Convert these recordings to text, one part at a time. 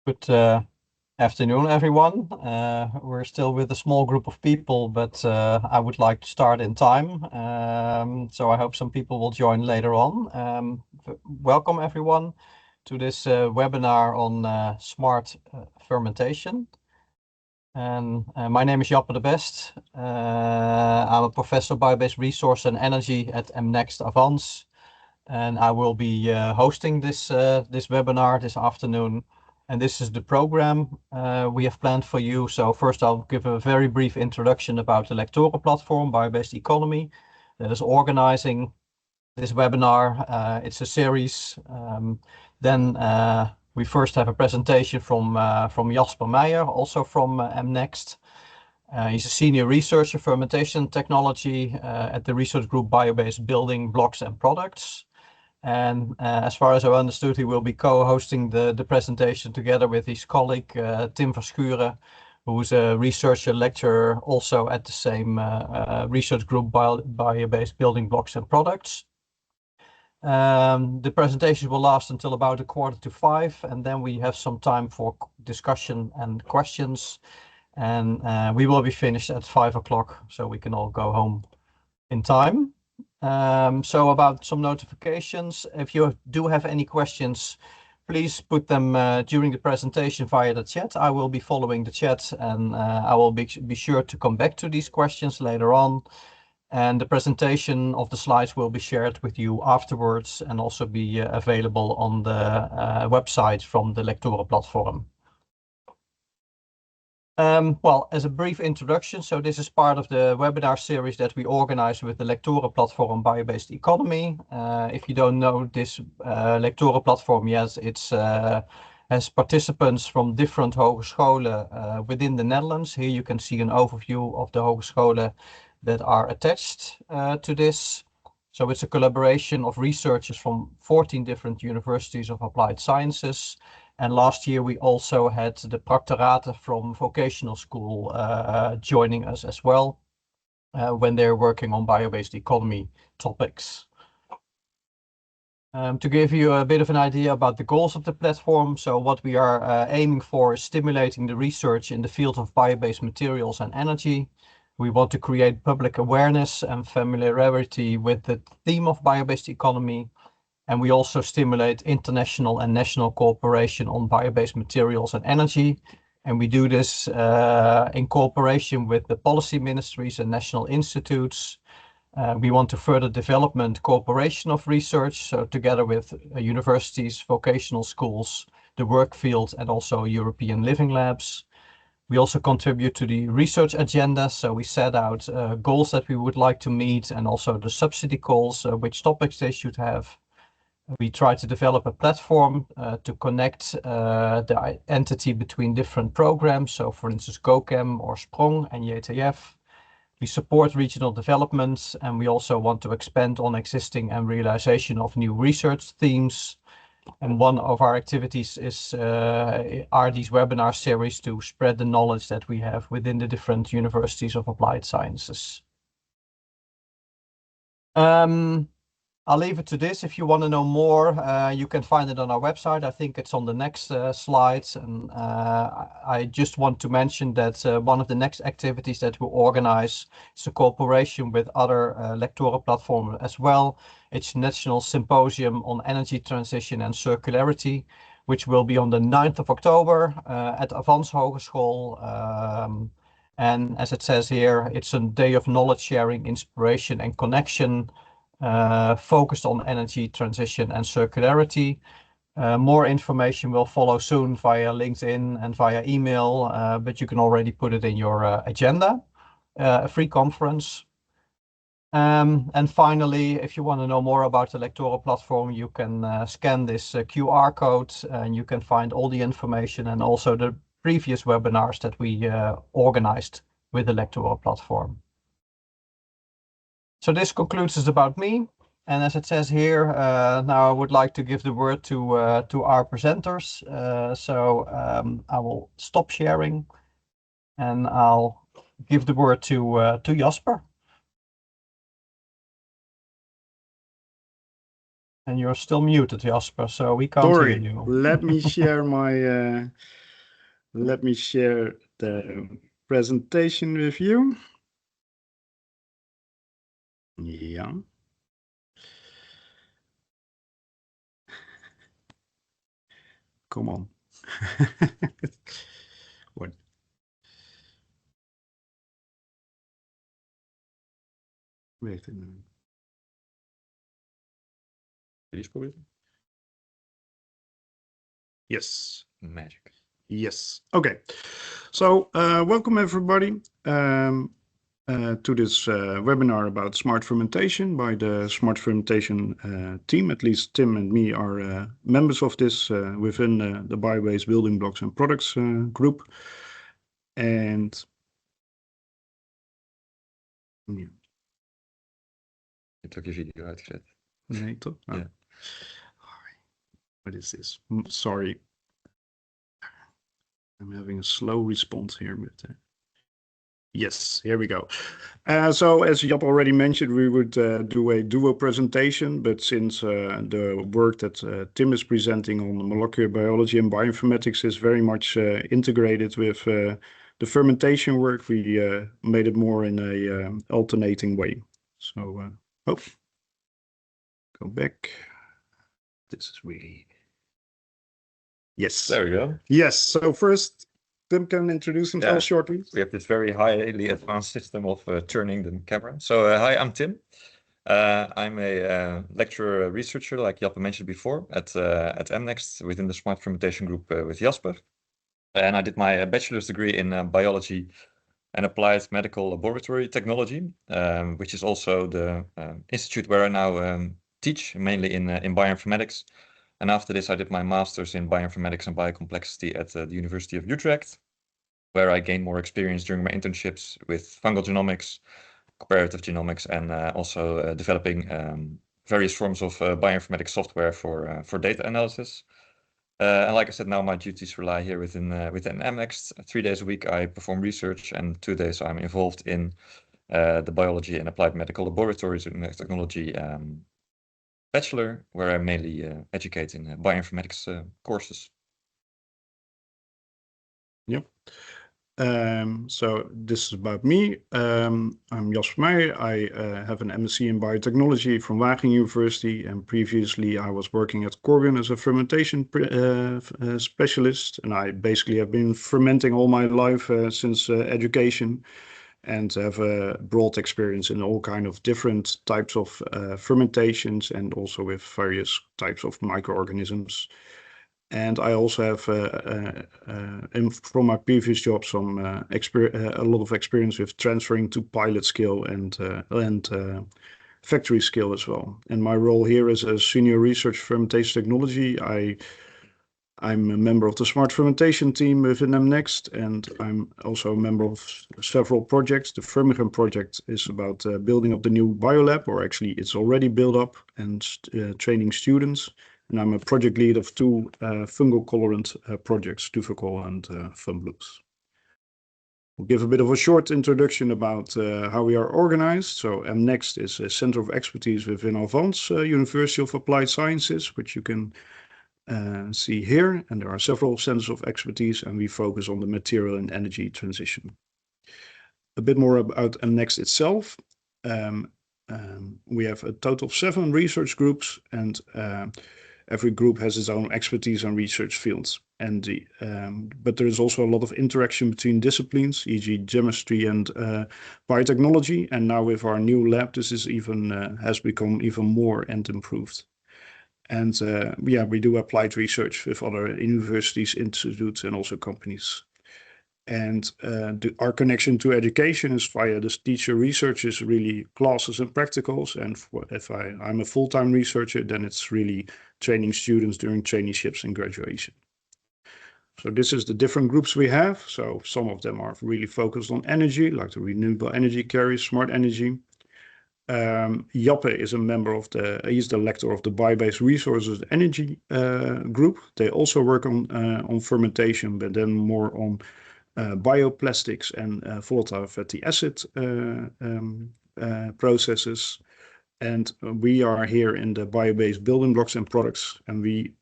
Good afternoon, everyone. We're still with a small group of people, but I would like to start in time. So I hope some people will join later on. Welcome, everyone, to this webinar on smart fermentation. And my name is Jasper Best. I'm a professor of biobased resource and energy at MNEXT Avans. And I will be hosting this webinar this afternoon. And this is the program we have planned for you. So first I'll give a very brief introduction about the Lectorenplatform, Biobased Economy, that is organizing this webinar. It's a series. Then we first have a presentation from Jasper Meijer, also from MNEXT. He's a senior researcher fermentation technology at the research group Biobased Building Blocks and Products. And as far as I understood, he will be co-hosting the presentation together with his colleague, Tim Verschuren, who's a researcher lecturer also at the same research group, Biobased Building Blocks and Products. The presentation will last until about 4:45, and then we have some time for discussion and questions. And we will be finished at 5 o'clock, so we can all go home in time. So about some notifications, if you do have any questions, please put them during the presentation via the chat. I will be following the chat, and I will be sure to come back to these questions later on. And the presentation of the slides will be shared with you afterwards and also be available on the website from the Lectorenplatform. Well, as a brief introduction, so this is part of the webinar series that we organize with the Lectorenplatform Biobased Economy. If you don't know this Lectorenplatform, yes, it's has participants from different hogescholen within the Netherlands. Here you can see an overview of the hogescholen that are attached to this. So it's a collaboration of researchers from 14 different universities of applied sciences. And last year, we also had the Practoraten from vocational school joining us as well when they're working on biobased economy topics. To give you a bit of an idea about the goals of the platform, so what we are aiming for is stimulating the research in the field of biobased materials and energy. We want to create public awareness and familiarity with the theme of biobased economy. And we also stimulate international and national cooperation on biobased materials and energy. And we do this in cooperation with the policy ministries and national institutes. We want to further development cooperation of research, so together with universities, vocational schools, the work field, and also European living labs. We also contribute to the research agenda, so we set out goals that we would like to meet and also the subsidy goals, which topics they should have. We try to develop a platform to connect the entity between different programs. So for instance, GoChem or Sprong and JTF. We support regional developments, and we also want to expand on existing and realization of new research themes. And one of our activities is are these webinar series to spread the knowledge that we have within the different universities of applied sciences. I'll leave it to this. If you want to know more, you can find it on our website. I think it's on the next slides. And I just want to mention that one of the next activities that we'll organize is a cooperation with other Lectorenplatform as well. It's National Symposium on Energy Transition and Circularity, which will be on the 9th of October at Avans Hogeschool. And as it says here, it's a day of knowledge sharing, inspiration and connection. Focused on energy transition and circularity. More information will follow soon via LinkedIn and via email, but you can already put it in your agenda, a free conference. And finally, if you want to know more about the Lectorenplatform, you can scan this QR code and you can find all the information and also the previous webinars that we organized with the Lectorenplatform. So this concludes us about me. And as it says here, now I would like to give the word to our presenters. I will stop sharing and I'll give the word to Jasper. And you're still muted, Jasper, so we can't hear Sorry, you. let me share my let me share the presentation with you. Yeah. Come on. What? Wait a minute. Yes. Magic. Yes. Okay. So welcome everybody to this webinar about smart fermentation by the Smart Fermentation team. At least Tim and me are members of this within the Biobased Building Blocks and Products group. And ja. Je hebt ook je video uitgezet. Nee, toch? Oh. Ja. What is this? Sorry. I'm having a slow response here, but yes, here we go. So as Jap already mentioned, we would do a duo presentation, but since the work that Tim is presenting on molecular biology and bioinformatics is very much integrated with the fermentation work, we made it more in a alternating way. So, go back. This is really... Yes. There we go. Yes. So first, Tim can introduce himself shortly. We have this very highly advanced system of turning the camera. So hi, I'm Tim. I'm a lecturer researcher, like Jasper mentioned before, at MNEXT within the Smart Fermentation group with Jasper. And I did my bachelor's degree in biology and applied medical laboratory technology, which is also the institute where I now teach, mainly in bioinformatics. And after this, I did my master's in bioinformatics and biocomplexity at the University of Utrecht, where I gained more experience during my internships with fungal genomics, comparative genomics, and also developing various forms of bioinformatics software for data analysis. And like I said, now my duties rely here within MNEXT. 3 days a week I perform research, and 2 days I'm involved in the biology and applied medical laboratories and technology bachelor, where I mainly educate in bioinformatics courses. Yep. So this is about me. I'm Jasper Meijer. I have an MSc in biotechnology from Wageningen University, and previously I was working at Corbin as a fermentation specialist, and I basically have been fermenting all my life since education, and have a broad experience in all kind of different types of fermentations, and also with various types of microorganisms. And I also have, from my previous job, some a lot of experience with transferring to pilot scale and factory scale as well. And my role here as a senior research fermentation technology, I'm a member of the Smart Fermentation team within MNEXT, and I'm also a member of several projects. The Verschuren project is about building up the new biolab, or actually it's already built up, and training students. And I'm a project lead of 2 fungal colorant projects, Duvacol and Funbloops. We'll give a bit of a short introduction about how we are organized. So MNEXT is a center of expertise within Avans, University of Applied Sciences, which you can see here, and there are several centers of expertise, and we focus on the material and energy transition. A bit more about MNEXT itself. We have a total of 7 research groups, and every group has its own expertise and research fields. And but there is also a lot of interaction between disciplines, e.g. chemistry and biotechnology. And now with our new lab, this is even has become even more and improved. And yeah, we do applied research with other universities, institutes, and also companies. And our connection to education is via this teacher research is really classes and practicals. And if I'm a full-time researcher, then it's really training students during traineeships and graduation. So this is the different groups we have. So some of them are really focused on energy, like the renewable energy carriers, smart energy. Jappe is a member of he's the lecturer of the Biobased Resources Energy group. They also work on fermentation, but then more on bioplastics and volatile fatty acid processes. And we are here in the bio-based building blocks and products, and we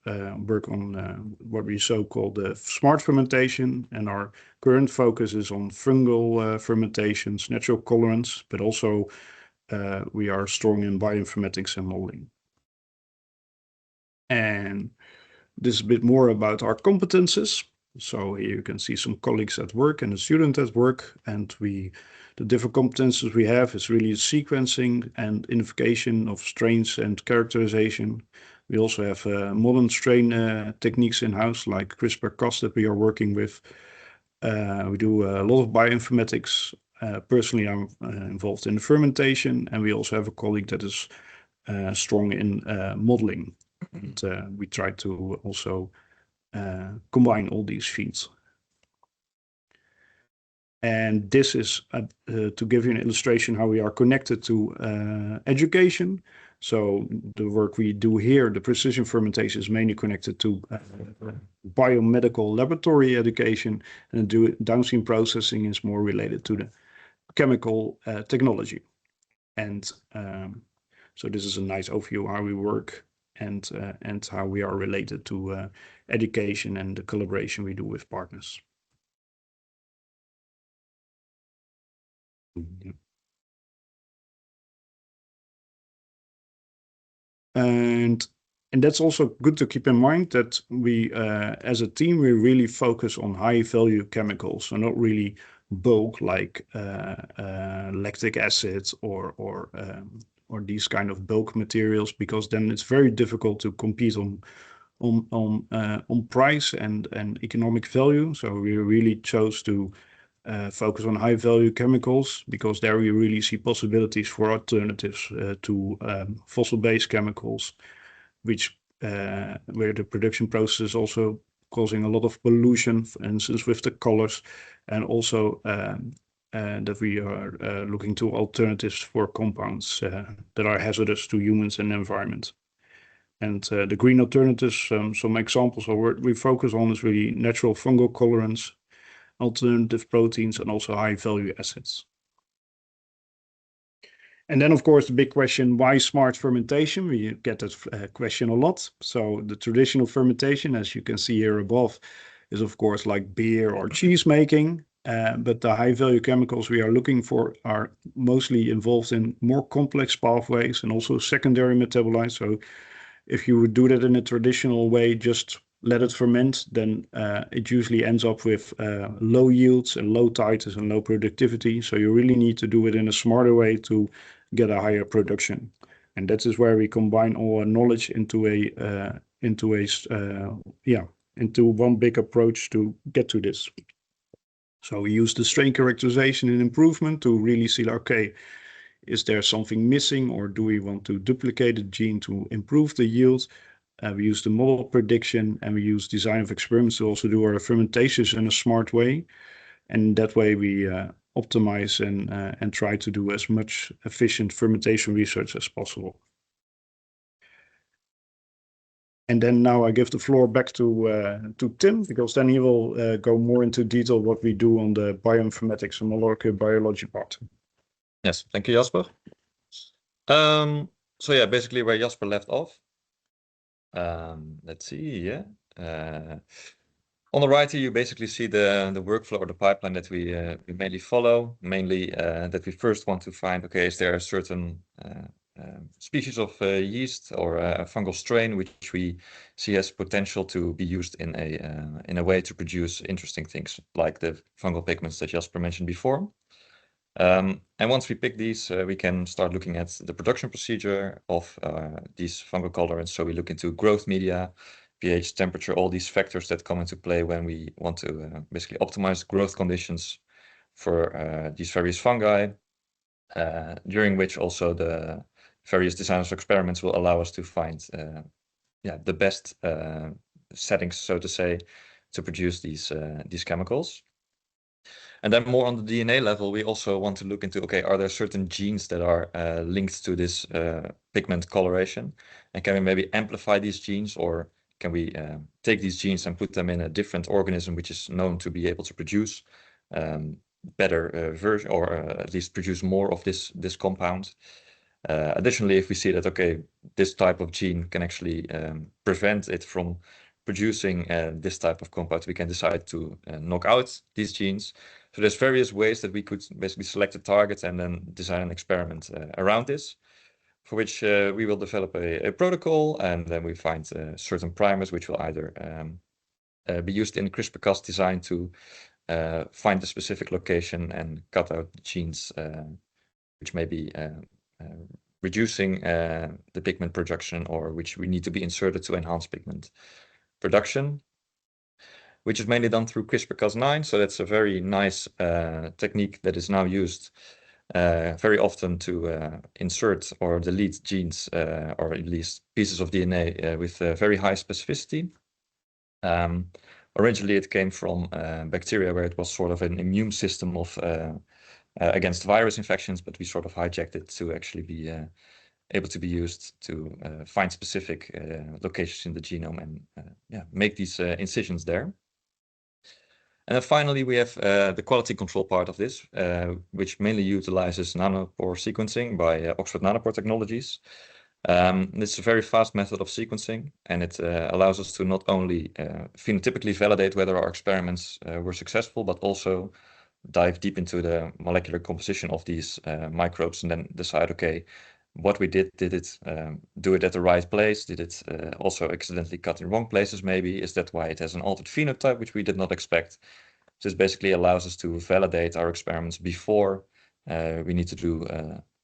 work on what we so-called the smart fermentation, and our current focus is on fungal fermentations, natural colorants, but also we are strong in bioinformatics and modeling. And this is a bit more about our competences. So here you can see some colleagues at work and a student at work, and the different competences we have is really sequencing and identification of strains and characterization. We also have modern strain techniques in-house, like CRISPR-Cas that we are working with. We do a lot of bioinformatics. Personally, I'm involved in the fermentation, and we also have a colleague that is strong in modeling. And we try to also combine all these fields. And this is to give you an illustration how we are connected to education. So the work we do here, the precision fermentation, is mainly connected to biomedical laboratory education, and the downstream processing is more related to the chemical technology. And so this is a nice overview how we work and how we are related to education and the collaboration we do with partners. And that's also good to keep in mind that we, as a team, we really focus on high value chemicals, so not really bulk like lactic acid or these kind of bulk materials, because then it's very difficult to compete on price and economic value. So we really chose to focus on high value chemicals, because there we really see possibilities for alternatives to fossil-based chemicals, which where the production process is also causing a lot of pollution, for instance, with the colors, and also that we are looking to alternatives for compounds that are hazardous to humans and the environment. And the green alternatives, some examples of what we focus on is really natural fungal colorants, alternative proteins, and also high value acids. And then, of course, the big question, why smart fermentation? We get that question a lot. So the traditional fermentation, as you can see here above, is of course like beer or cheese making. But the high value chemicals we are looking for are mostly involved in more complex pathways and also secondary metabolites. So if you would do that in a traditional way, just let it ferment, then it usually ends up with low yields and low titers and low productivity. So you really need to do it in a smarter way to get a higher production. And that is where we combine all our knowledge into one big approach to get to this. So we use the strain characterization and improvement to really see, okay, is there something missing, or do we want to duplicate a gene to improve the yield? We use the model prediction, and we use design of experiments to also do our fermentations in a smart way. And that way we optimize and try to do as much efficient fermentation research as possible. And then now I give the floor back to Tim, because then he will go more into detail what we do on the bioinformatics and molecular biology part. Yes, thank you, Jasper. So yeah, basically where Jasper left off. Let's see, yeah. On the right here, you basically see the workflow or the pipeline that we mainly follow. Mainly that we first want to find, okay, is there a certain species of yeast or a fungal strain which we see has potential to be used in a way to produce interesting things like the fungal pigments that Jasper mentioned before. And once we pick these, we can start looking at the production procedure of these fungal colorants. So we look into growth media, pH, temperature, all these factors that come into play when we want to basically optimize growth conditions for these various fungi, during which also the various designs of experiments will allow us to find the best settings, so to say, to produce these chemicals. And then more on the DNA level, we also want to look into, okay, are there certain genes that are linked to this pigment coloration? And can we maybe amplify these genes, or can we take these genes and put them in a different organism which is known to be able to produce better version, or at least produce more of this compound? Additionally, if we see that, okay, this type of gene can actually prevent it from producing this type of compound, we can decide to knock out these genes. So there's various ways that we could basically select a target and then design an experiment around this, for which we will develop a protocol, and then we find certain primers which will either be used in CRISPR-Cas design to find the specific location and cut out the genes which may be reducing the pigment production, or which we need to be inserted to enhance pigment production, which is mainly done through CRISPR-Cas9. So that's a very nice technique that is now used very often to insert or delete genes or at least pieces of DNA with very high specificity. Originally, it came from bacteria, where it was sort of an immune system of against virus infections, but we sort of hijacked it to actually be able to be used to find specific locations in the genome and make these incisions there. And then finally, we have the quality control part of this, which mainly utilizes nanopore sequencing by Oxford Nanopore Technologies. It's a very fast method of sequencing, and it allows us to not only phenotypically validate whether our experiments were successful, but also dive deep into the molecular composition of these microbes and then decide, okay, what we did it do it at the right place? Did it also accidentally cut in wrong places maybe? Is that why it has an altered phenotype, which we did not expect? This basically allows us to validate our experiments before we need to do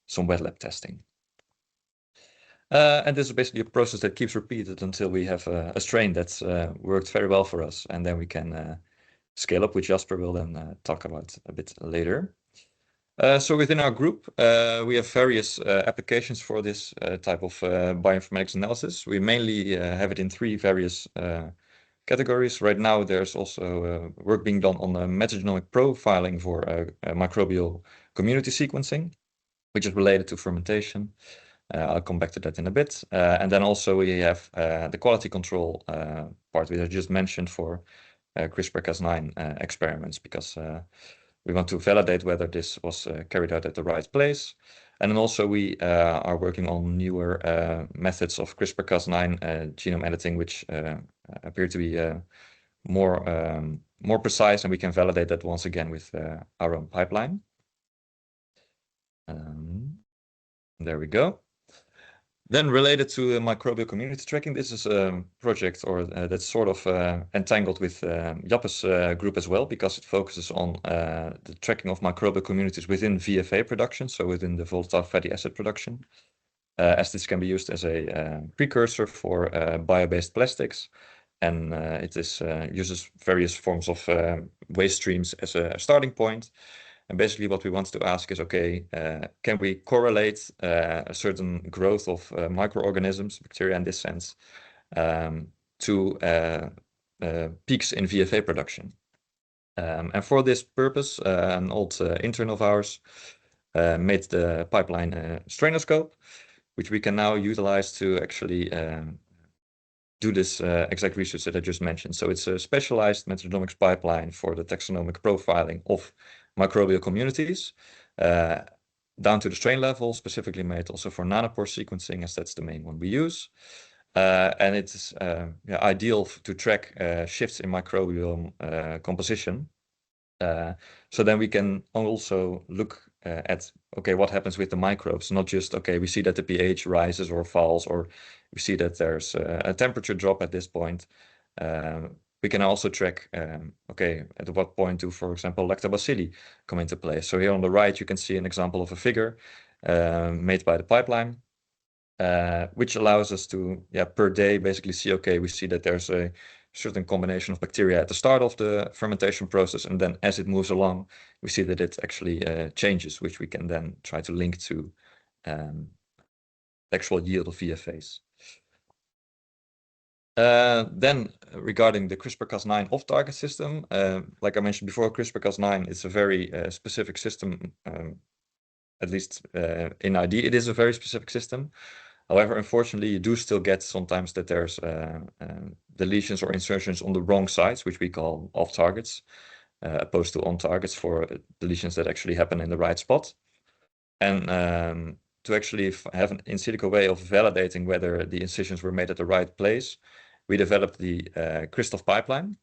some wet lab testing. And this is basically a process that keeps repeated until we have a strain that's worked very well for us, and then we can scale up, which Jasper will then talk about a bit later. So within our group, we have various applications for this type of bioinformatics analysis. We mainly have it in three various categories. Right now, there's also work being done on the metagenomic profiling for microbial community sequencing, which is related to fermentation. I'll come back to that in a bit. And then also we have the quality control part, which I just mentioned for CRISPR-Cas9 experiments, because we want to validate whether this was carried out at the right place. And then also we are working on newer methods of CRISPR-Cas9 genome editing, which appear to be more precise, and we can validate that once again with our own pipeline. There we go. Then related to microbial community tracking, this is a project that's sort of entangled with Jasper's group as well, because it focuses on the tracking of microbial communities within VFA production, so within the volatile fatty acid production, as this can be used as a precursor for bio-based plastics. And it uses various forms of waste streams as a starting point. And basically what we want to ask is, okay, can we correlate a certain growth of microorganisms, bacteria in this sense, to peaks in VFA production? And for this purpose, an old intern of ours made the pipeline strainoscope, which we can now utilize to actually do this exact research that I just mentioned. So it's a specialized metagenomics pipeline for the taxonomic profiling of microbial communities, down to the strain level, specifically made also for nanopore sequencing, as that's the main one we use. And it's ideal to track shifts in microbial composition. So then we can also look at, okay, what happens with the microbes, not just, okay, we see that the pH rises or falls, or we see that there's a temperature drop at this point. We can also track, okay, at what point do, for example, lactobacilli come into play. So here on the right, you can see an example of a figure made by the pipeline, which allows us to, per day, basically see, okay, we see that there's a certain combination of bacteria at the start of the fermentation process, and then as it moves along, we see that it actually changes, which we can then try to link to actual yield of VFAs. Then regarding the CRISPR-Cas9 off-target system, like I mentioned before, CRISPR-Cas9 is a very specific system, at least in ID, it is a very specific system. However, unfortunately, you do still get sometimes that there's deletions or insertions on the wrong sites, which we call off-targets, opposed to on-targets for deletions that actually happen in the right spot. And to actually have an in silico way of validating whether the incisions were made at the right place, we developed the Christoph pipeline,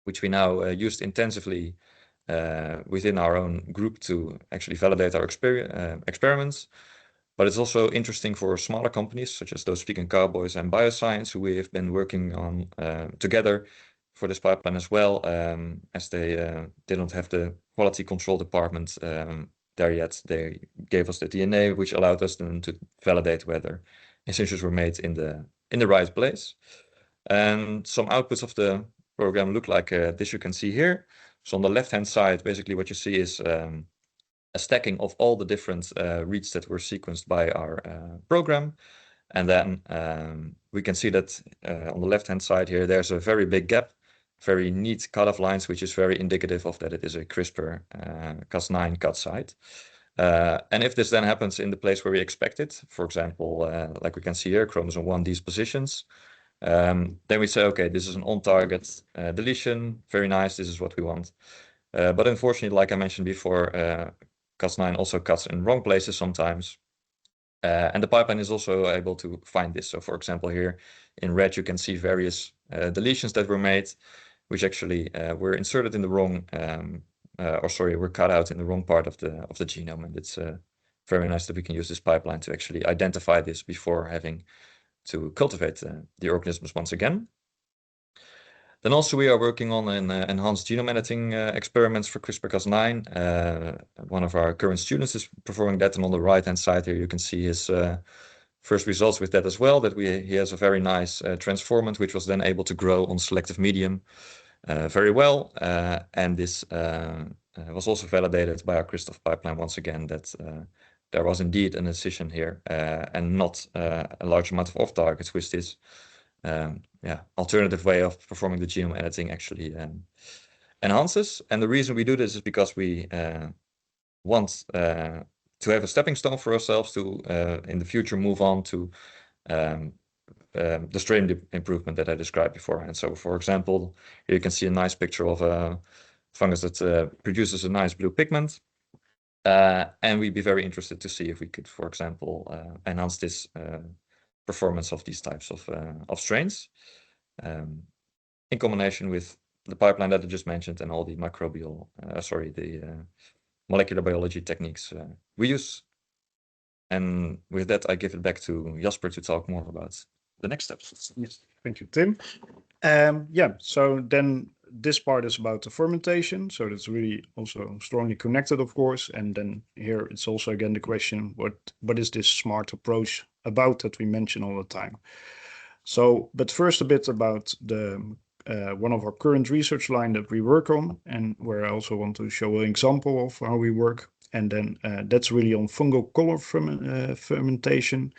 which we now used intensively within our own group to actually validate our experiments. But it's also interesting for smaller companies such as those Vegan Cowboys and Bioscience, who we have been working on together for this pipeline as well, as they didn't have the quality control department there yet. They gave us the DNA, which allowed us then to validate whether incisions were made in the right place. And some outputs of the program look like this you can see here. So on the left-hand side, basically what you see is a stacking of all the different reads that were sequenced by our program. And then we can see that on the left-hand side here, there's a very big gap, very neat cutoff lines, which is very indicative of that it is a CRISPR Cas9 cut site. And if this then happens in the place where we expect it, for example, like we can see here, chromosome 1, these positions, then we say, okay, this is an on-target deletion, very nice, this is what we want. But unfortunately, like I mentioned before, Cas9 also cuts in wrong places sometimes. And the pipeline is also able to find this. So for example, here in red, you can see various deletions that were made, which actually were inserted in the wrong, were cut out in the wrong part of the genome. And it's very nice that we can use this pipeline to actually identify this before having to cultivate the organisms once again. Then also we are working on an enhanced genome editing experiments for CRISPR-Cas9. One of our current students is performing that, and on the right-hand side here you can see his first results with that as well, that he has a very nice transformant, which was then able to grow on selective medium very well. And this was also validated by our Christoph pipeline once again, that there was indeed an incision here and not a large amount of off-targets, which this alternative way of performing the genome editing actually enhances. And the reason we do this is because we want to have a stepping stone for ourselves to in the future move on to the strain improvement that I described before. And so, for example, here you can see a nice picture of a fungus that produces a nice blue pigment. And we'd be very interested to see if we could, for example, enhance this performance of these types of strains in combination with the pipeline that I just mentioned and all the microbial, molecular biology techniques we use. And with that, I give it back to Jasper to talk more about the next steps. Yes, thank you, Tim. So then this part is about the fermentation. So that's really also strongly connected, of course. And then here it's also again the question, what is this smart approach about that we mention all the time? So, but first a bit about the one of our current research line that we work on, and where I also want to show an example of how we work. And then that's really on fungal color fermentation.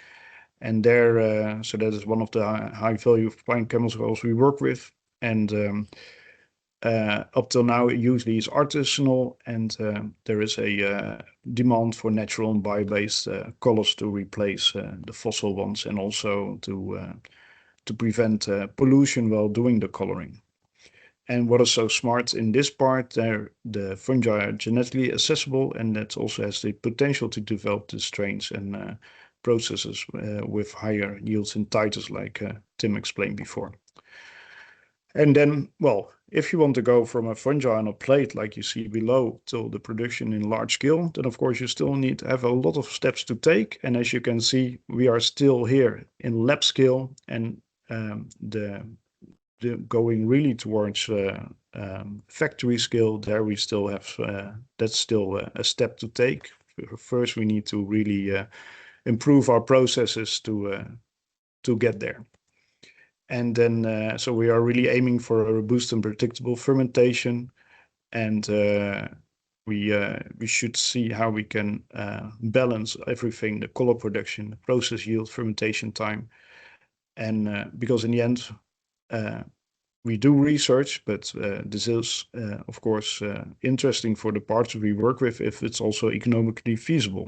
And there, so that is one of the high value fine chemicals we work with. And up till now, it usually is artisanal, and there is a demand for natural and bio-based colors to replace the fossil ones, and also to prevent pollution while doing the coloring. And what is so smart in this part, the fungi are genetically accessible, and that also has the potential to develop the strains and processes with higher yields and titers, like Tim explained before. And then, well, if you want to go from a fungi on a plate, like you see below, till the production in large scale, then of course you still need to have a lot of steps to take. And as you can see, we are still here in lab scale, and the going really towards factory scale, there we still have, that's still a step to take. First, we need to really improve our processes to get there. And then, so we are really aiming for a robust and predictable fermentation, and we should see how we can balance everything: the color production, the process yield, fermentation time, and because in the end, we do research, but this is, of course, interesting for the parts we work with if it's also economically feasible.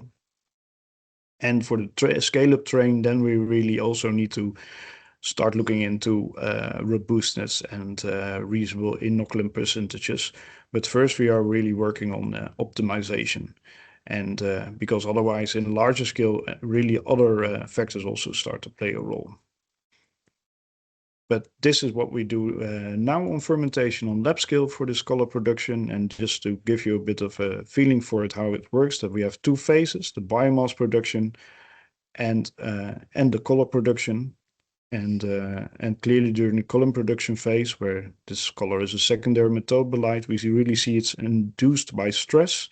And for the scale-up train, then we really also need to start looking into robustness and reasonable inoculant percentages. But first, we are really working on optimization. And because otherwise in larger scale, really other factors also start to play a role. But this is what we do now on fermentation on lab scale for this color production. And just to give you a bit of a feeling for it, how it works, that we have two phases, the biomass production and the color production. And clearly during the color production phase, where this color is a secondary metabolite, we really see it's induced by stress.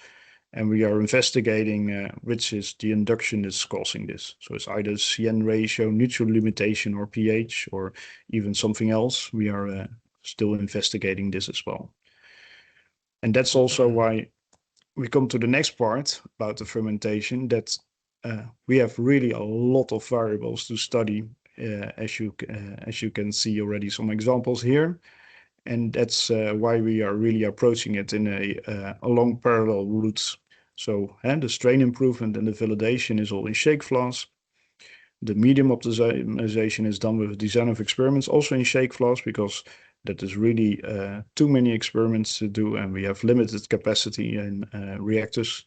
And we are investigating which is the induction that's causing this. So it's either CN ratio, neutral limitation, or pH, or even something else. We are still investigating this as well. And that's also why we come to the next part about the fermentation, that we have really a lot of variables to study, as you can see already some examples here. And that's why we are really approaching it in a long parallel route. So the strain improvement and the validation is all in shake flasks. The medium optimization is done with design of experiments, also in shake flasks, because that is really too many experiments to do, and we have limited capacity in reactors.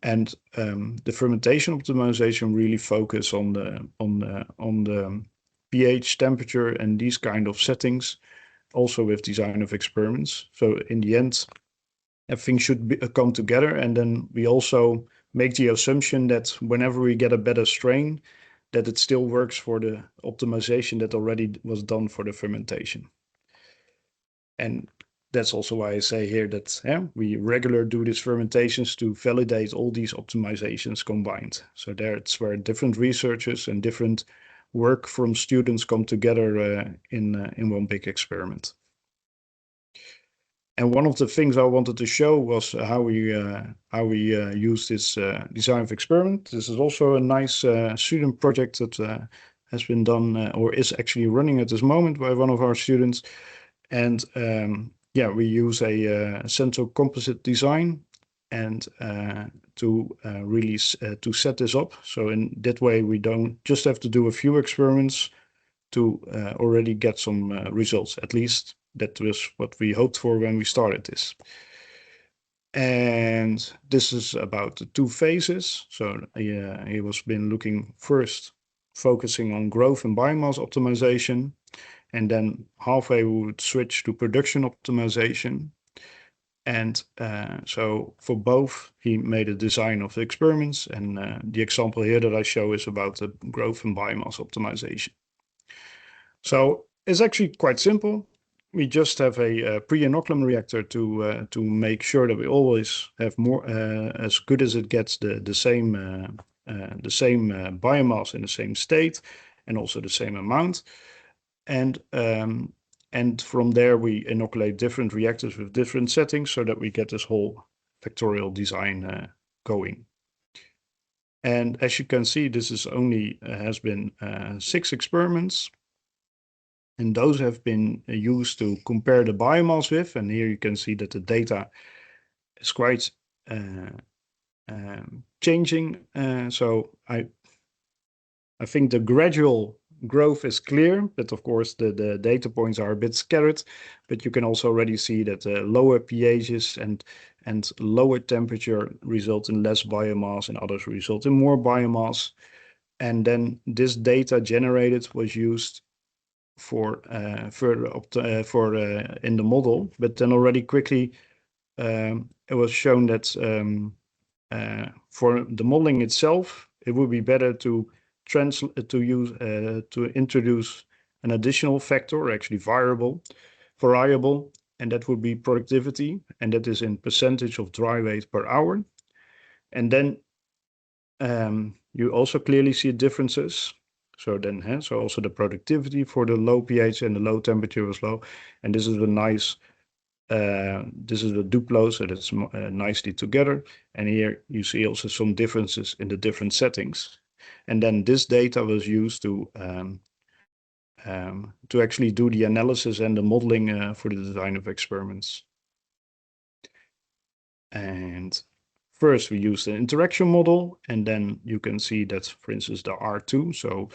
And the fermentation optimization really focus on the pH, temperature, and these kind of settings, also with design of experiments. So in the end, everything should come together, and then we also make the assumption that whenever we get a better strain, that it still works for the optimization that already was done for the fermentation. And that's also why I say here that we regularly do these fermentations to validate all these optimizations combined. So that's where different researchers and different work from students come together in one big experiment. And one of the things I wanted to show was how we use this design of experiment. This is also a nice student project that has been done or is actually running at this moment by one of our students. And we use a central composite design and to really to set this up. So in that way, we don't just have to do a few experiments to already get some results. At least that was what we hoped for when we started this. And this is about the two phases. So he was been looking first, focusing on growth and biomass optimization. And then halfway we would switch to production optimization. And so for both, he made a design of the experiments. And the example here that I show is about the growth and biomass optimization. So it's actually quite simple. We just have a pre-inoculum reactor to make sure that we always have more, as good as it gets, the same biomass in the same state, and also the same amount. And from there we inoculate different reactors with different settings so that we get this whole factorial design going. And as you can see, this is only has been 6 experiments. And those have been used to compare the biomass with, and here you can see that the data is quite changing. So I think the gradual growth is clear, but of course the data points are a bit scattered. But you can also already see that lower pHs and lower temperature result in less biomass, and others result in more biomass. And then this data generated was used for further in the model, but then already quickly it was shown that for the modeling itself, it would be better to introduce an additional factor, or actually variable, and that would be productivity, and that is in percentage of dry weight per hour. And then you also clearly see differences. So then, so also the productivity for the low pH and the low temperature was low. And this is a nice, this is the Duplo, so that's nicely together. And here you see also some differences in the different settings. And then this data was used to actually do the analysis and the modeling for the design of experiments. And first we used an interaction model, and then you can see that, for instance, the R2, so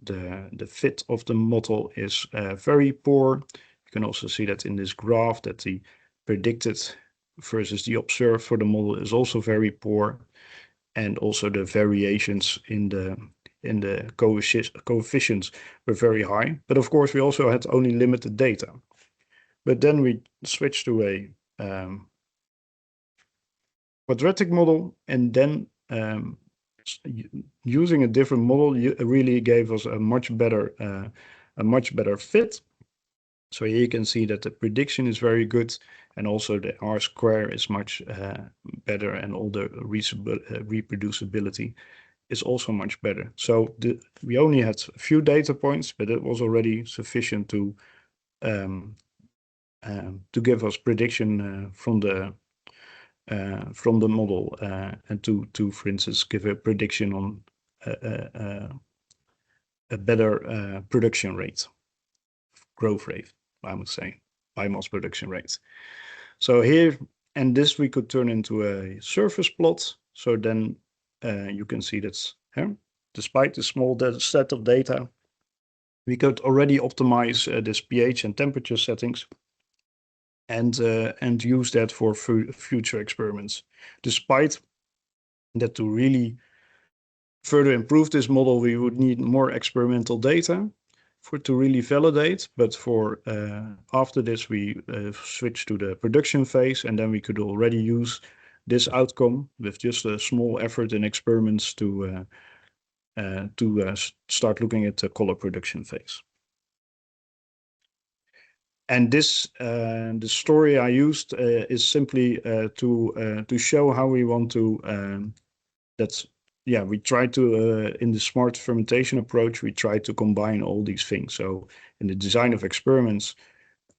the fit of the model is very poor. You can also see that in this graph that the predicted versus the observed for the model is also very poor. and also the variations in the coefficients were very high. But of course, we also had only limited data. But then we switched to a quadratic model, and then using a different model really gave us a much better fit. So here you can see that the prediction is very good, and also the R square is much better, and all the reproducibility is also much better. So we only had a few data points, but it was already sufficient to give us prediction from the model, and to for instance give a prediction on a better production rate, growth rate, I would say, biomass production rate. So here, and this we could turn into a surface plot. So then you can see that's here. Despite the small set of data, we could already optimize this pH and temperature settings, and use that for future experiments. Despite that, to really further improve this model, we would need more experimental data to really validate. But for after this, we switched to the production phase, and then we could already use this outcome with just a small effort in experiments to start looking at the color production phase. And this the story I used is simply to show how we want to we try to in the smart fermentation approach, we try to combine all these things. So in the design of experiments,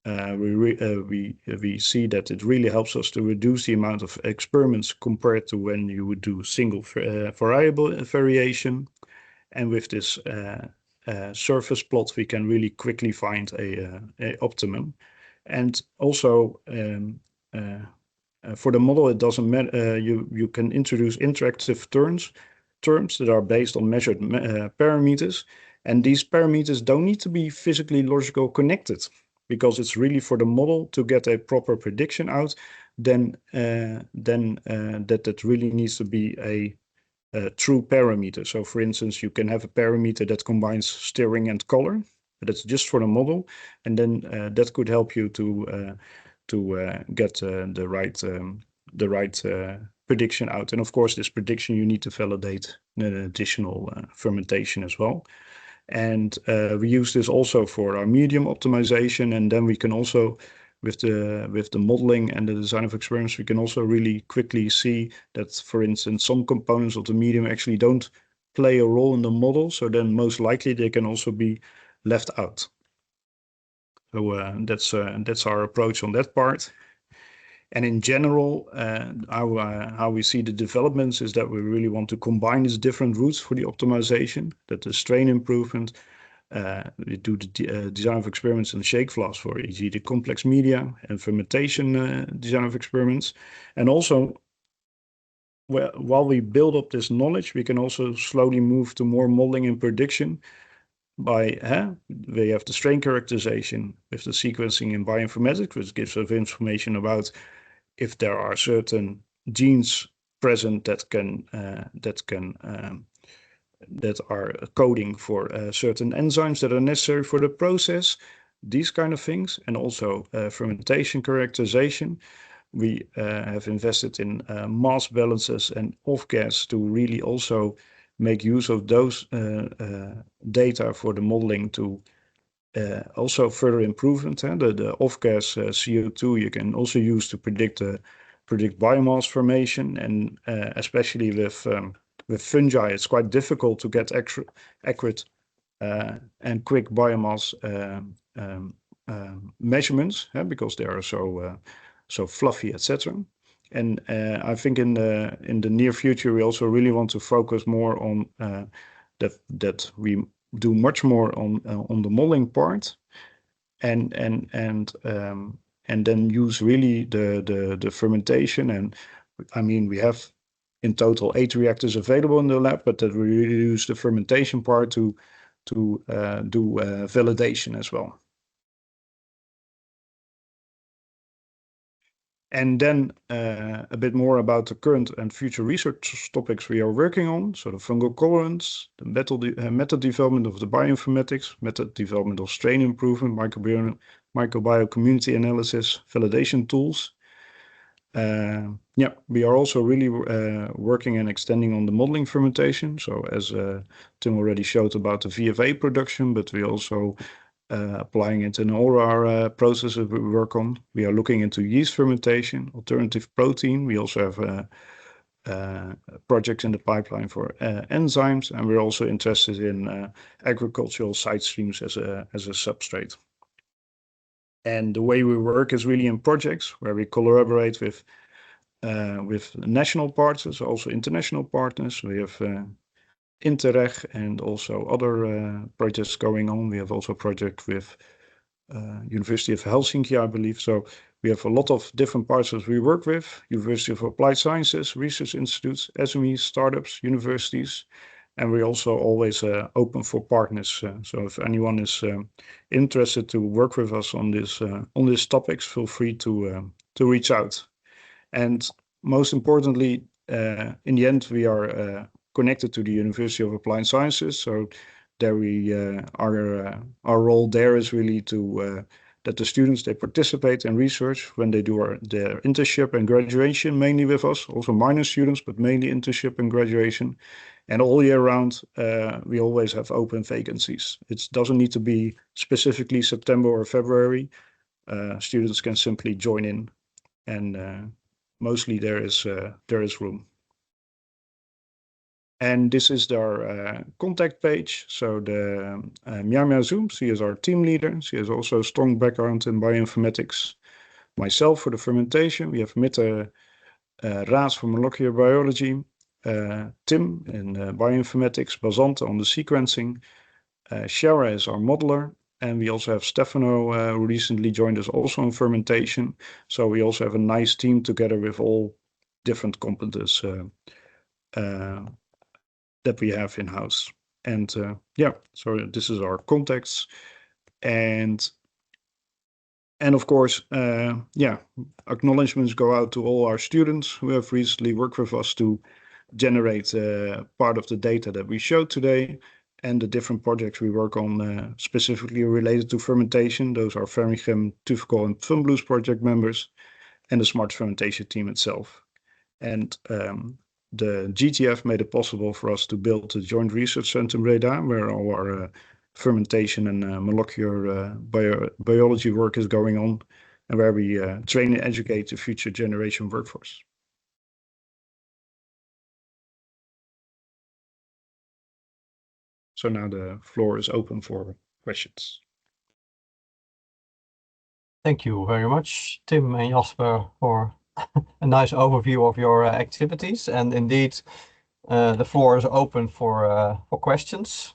we see that it really helps us to reduce the amount of experiments compared to when you would do single variable variation. And with this surface plot, we can really quickly find a optimum. And also for the model, it doesn't matter. You can introduce interactive terms that are based on measured parameters, and these parameters don't need to be physically logical connected, because it's really for the model to get a proper prediction out. Then that really needs to be a true parameter. So for instance, you can have a parameter that combines stirring and color, but it's just for the model, and then that could help you to get the right prediction out. And of course, this prediction you need to validate in an additional fermentation as well. And we use this also for our medium optimization, and then we can also, with the modeling and the design of experiments, we can also really quickly see that, for instance, some components of the medium actually don't play a role in the model. So then most likely they can also be left out. So that's our approach on that part. And in general, how we see the developments is that we really want to combine these different routes for the optimization, that the strain improvement, we do the design of experiments in shake flasks for e.g. the complex media, and fermentation design of experiments. And also, while we build up this knowledge, we can also slowly move to more modeling and prediction by we have the strain characterization with the sequencing in bioinformatics, which gives us information about if there are certain genes present that are coding for certain enzymes that are necessary for the process, these kind of things. And also fermentation characterization. We have invested in mass balances and off-gas to really also make use of those data for the modeling to also further improvement. The off-gas CO2 you can also use to predict biomass formation, and especially with fungi, it's quite difficult to get accurate and quick biomass measurements, because they are so fluffy, etc. And I think in the near future, we also really want to focus more on that we do much more on the modeling part, and then use really the fermentation. And I mean, we have in total 8 reactors available in the lab, but that we really use the fermentation part to do validation as well. And then a bit more about the current and future research topics we are working on. So the fungal colorants, the method development of the bioinformatics, method development of strain improvement, microbial community analysis, validation tools. We are also really working and extending on the modeling fermentation. So as Tim already showed about the VFA production, but we also applying it in all our processes we work on. We are looking into yeast fermentation, alternative protein. We also have projects in the pipeline for enzymes, and we're also interested in agricultural side streams as a substrate. And the way we work is really in projects where we collaborate with national partners, also international partners. We have Interreg and also other projects going on. We have also a project with University of Helsinki, I believe. So we have a lot of different partners we work with, University of Applied Sciences, research institutes, SMEs, startups, universities, and we're also always open for partners. So if anyone is interested to work with us on these topics, feel free to reach out. And most importantly, in the end, we are connected to the University of Applied Sciences. So there our role there is really to that the students, they participate in research when they do their internship and graduation, mainly with us, also minor students, but mainly internship and graduation. And all year round, we always have open vacancies. It doesn't need to be specifically September or February. Students can simply join in, and mostly there is room. And this is our contact page. So the Mia Zoom, she is our team leader. She has also a strong background in bioinformatics. Myself for the fermentation. We have Mitte Raas for molecular biology. Tim in bioinformatics. Basante on the sequencing. Shara is our modeler. And we also have Stefano who recently joined us also in fermentation. So we also have a nice team together with all different competences that we have in-house. And so this is our contacts. And of course, acknowledgements go out to all our students who have recently worked with us to generate part of the data that we showed today, and the different projects we work on specifically related to fermentation. Those are Fermichem, Tufco, and Funblues project members, and the Smart Fermentation team itself. And the GTF made it possible for us to build a joint research center in Breda, where all our fermentation and molecular biology work is going on, and where we train and educate the future generation workforce. So now the floor is open for questions. Thank you very much, Tim and Jasper, for a nice overview of your activities. And indeed, the floor is open for questions.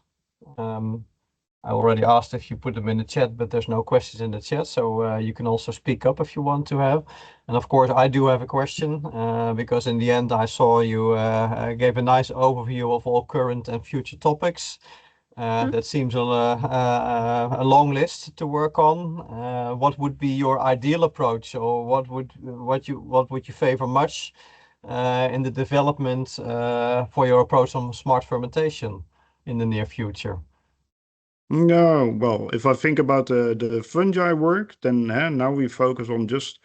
I already asked if you put them in the chat, but there's no questions in the chat, so you can also speak up if you want to have. And of course, I do have a question, because in the end, I saw you gave a nice overview of all current and future topics. That seems a long list to work on. What would be your ideal approach, or what would you favor much in the development for your approach on smart fermentation in the near future? No, well, if I think about the fungi work, then now we focus on just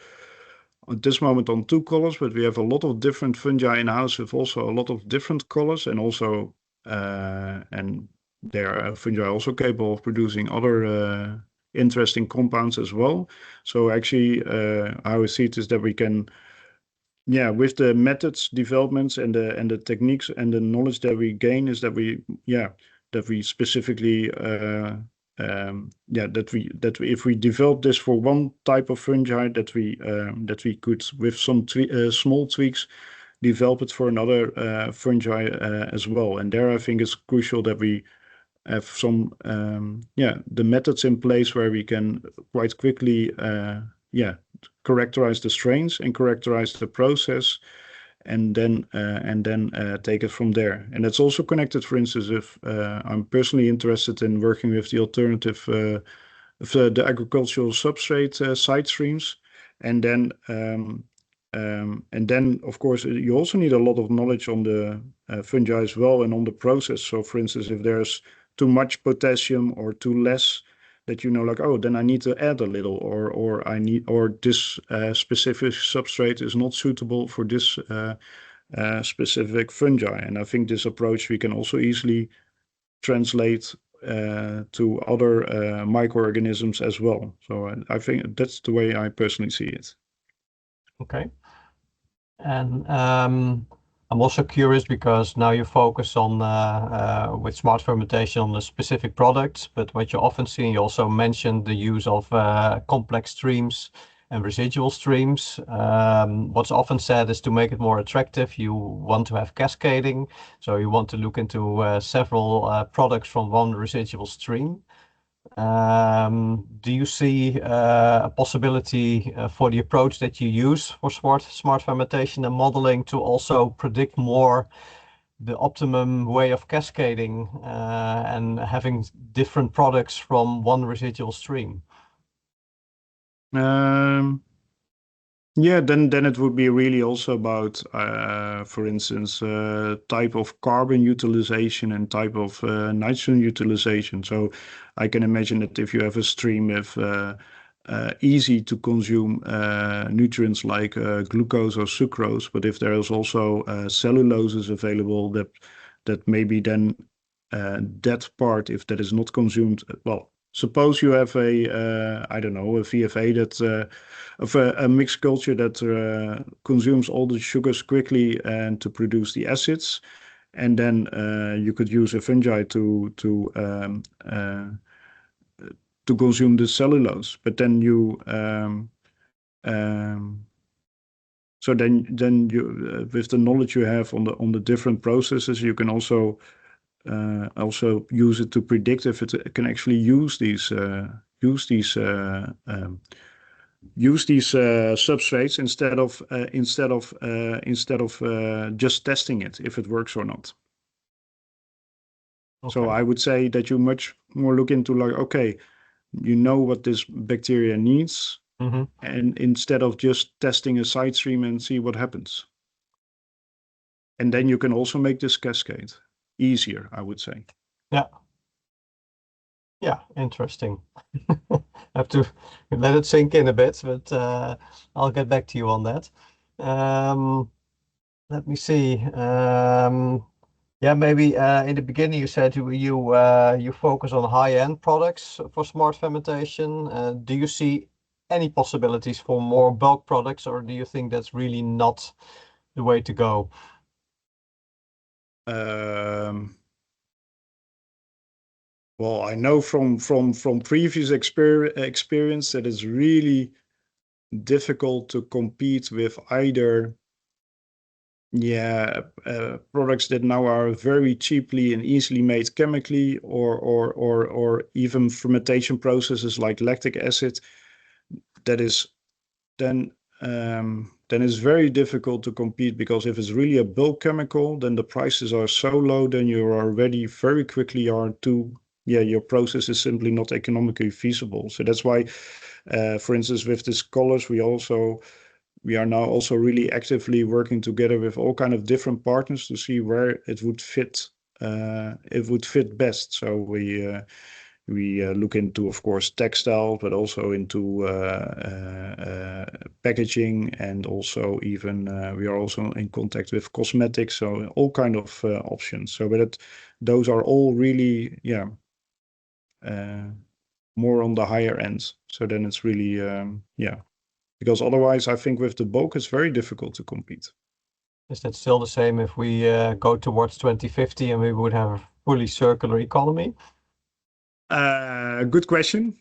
at this moment on 2 colors, but we have a lot of different fungi in house with also a lot of different colors, and also and there are fungi also capable of producing other interesting compounds as well. So actually, how I see it is that we can, with the methods developments and the techniques and the knowledge that we gain, is that we specifically that if we develop this for one type of fungi, that we could with some small tweaks develop it for another fungi as well. And there I think it's crucial that we have some the methods in place where we can quite quickly characterize the strains and characterize the process, and then take it from there. And it's also connected, for instance, if I'm personally interested in working with the alternative the agricultural substrate side streams, and then And then, of course, you also need a lot of knowledge on the fungi as well and on the process. So, for instance, if there's too much potassium or too less, that you know, like, oh, then I need to add a little, or this specific substrate is not suitable for this specific fungi. And I think this approach we can also easily translate to other microorganisms as well. So I think that's the way I personally see it. Okay. And I'm also curious because now you focus on with smart fermentation on the specific products, but what you often see, you also mentioned the use of complex streams and residual streams. What's often said is to make it more attractive, you want to have cascading, so you want to look into several products from one residual stream. Do you see a possibility for the approach that you use for smart fermentation and modeling to also predict more the optimum way of cascading and having different products from one residual stream? Yeah, then it would be really also about, for instance, type of carbon utilization and type of nitrogen utilization. So I can imagine that if you have a stream with easy to consume nutrients like glucose or sucrose, but if there is also cellulose available, that maybe then that part, if that is not consumed, well, suppose you have I don't know, a VFA that of a mixed culture that consumes all the sugars quickly and to produce the acids, and then you could use a fungi to consume the cellulose. But then you so then you with the knowledge you have on the different processes, you can also use it to predict if it can actually use these substrates instead of just testing it if it works or not. Okay. So I would say that you much more look into like, okay, you know what this bacteria needs, and instead of just testing a side stream and see what happens. And then you can also make this cascade easier, I would say. Yeah. Yeah, interesting. I have to let it sink in a bit, but I'll get back to you on that. Let me see. Yeah, maybe in the beginning you said you focus on high-end products for smart fermentation. Do you see any possibilities for more bulk products, or do you think that's really not the way to go? Well, I know from previous experience that it's really difficult to compete with either products that now are very cheaply and easily made chemically, or even fermentation processes like lactic acid. That is then it's very difficult to compete, because if it's really a bulk chemical, then the prices are so low, then you are already very quickly your process is simply not economically feasible. So that's why, for instance, with these colors, we are now also really actively working together with all kind of different partners to see where it would fit best. So we look into, of course, textile, but also into packaging, and also even we are also in contact with cosmetics. So all kind of options. So, but those are all really more on the higher end. So then it's really because otherwise I think with the bulk it's very difficult to compete. Is that still the same if we go towards 2050 and we would have a fully circular economy? Good question.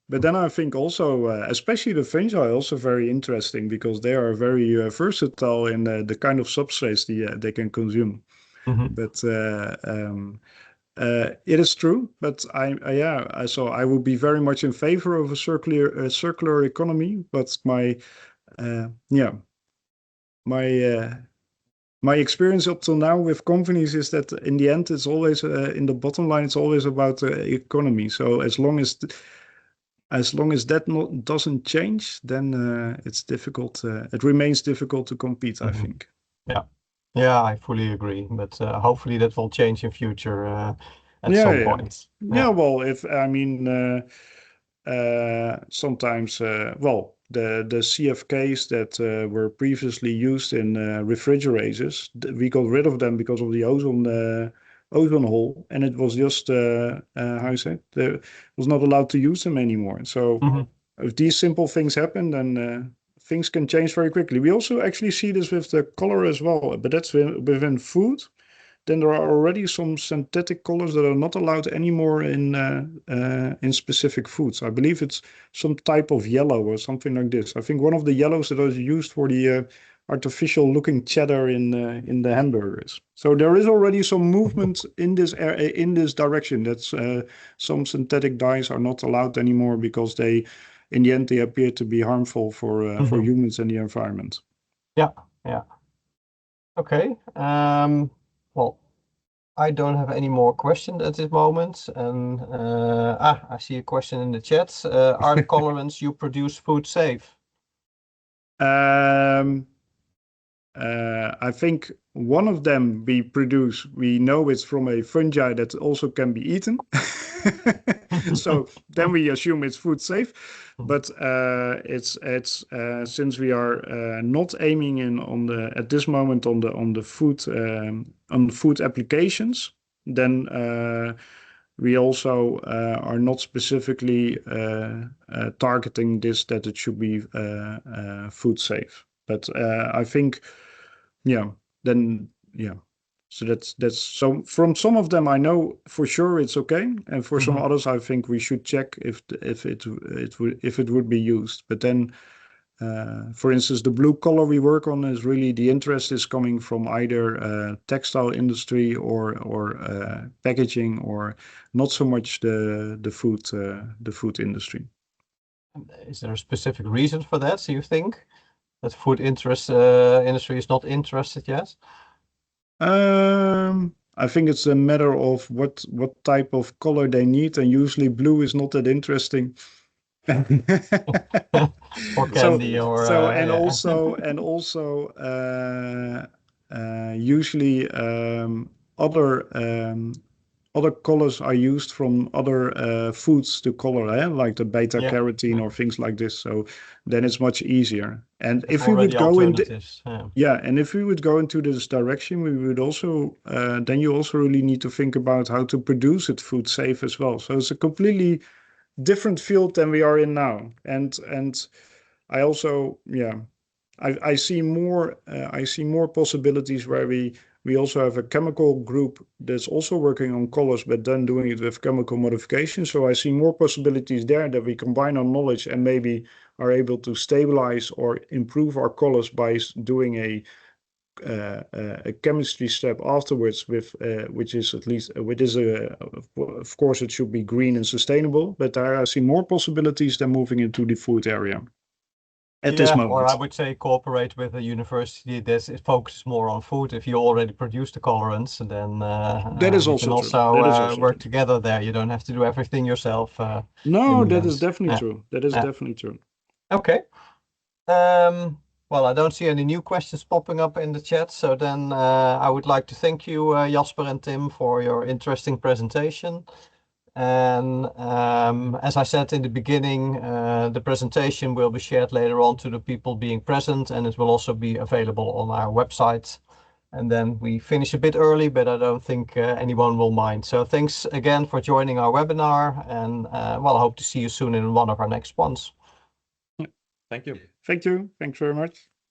But then I think also, especially the fungi, are also very interesting, because they are very versatile in the kind of substrates they can consume. But it is true. But so I would be very much in favor of a circular economy. But my experience up till now with companies is that in the end, it's always in the bottom line, it's always about the economy. So as long as as long as that doesn't change, then it's difficult. It remains difficult to compete, I think. Yeah, I fully agree. But hopefully that will change in future at Yeah, some yeah. point. Yeah, well, sometimes, well, the CFKs that were previously used in refrigerators, we got rid of them because of the ozone hole, and it was just how you say it, was not allowed to use them anymore. So if these simple things happen, then things can change very quickly. We also actually see this with the color as well, but that's within food. Then there are already some synthetic colors that are not allowed anymore in specific foods. I believe it's some type of yellow or something like this. I think one of the yellows that are used for the artificial looking cheddar in the hamburgers. So there is already some movement in this direction. That's some synthetic dyes are not allowed anymore because they, in the end, they appear to be harmful for humans and the environment. Yeah. Okay. Well, I don't have any more questions at this moment. And I see a question in the chat. Are the colorants you produce food safe? I think one of them we know it's from a fungi that also can be eaten. So then we assume it's food safe. But it's since we are not aiming at this moment on the food applications, then we also are not specifically targeting this that it should be food safe. But I think, so that's so from some of them I know for sure it's okay, and for some others I think we should check if it would be used. But then, for instance, the blue color we work on is really the interest is coming from either textile industry or packaging, or not so much the food industry. Is there a specific reason for that? So you think that food industry is not interested yet? I think it's a matter of what type of color they need, and usually blue is not that interesting. Or candy, usually other colors are used from other foods to color, like the beta carotene or things like this. So then it's much easier. And if we would go in, and if we would go into this direction, we would also then you also really need to think about how to produce it food safe as well. So it's a completely different field than we are in now. And I also I see more possibilities where we also have a chemical group that's also working on colors, but then doing it with chemical modification. So I see more possibilities there that we combine our knowledge and maybe are able to stabilize or improve our colors by doing a chemistry step afterwards which is of course it should be green and sustainable, but I see more possibilities than moving into the food area at this moment. Or I would say cooperate with a university that focuses more on food. If you already produce the colorants, then that is also you can also work together there. You don't have to do everything yourself. No, that is definitely true. That is definitely true. Okay. Well, I don't see any new questions popping up in the chat, so then I would like to thank you, Jasper and Tim, for your interesting presentation. And as I said in the beginning, the presentation will be shared later on to the people being present, and it will also be available on our website. And then we finish a bit early, but I don't think anyone will mind. So thanks again for joining our webinar, and well, I hope to see you soon in one of our next ones. Thank you. Thank you. Thanks very much.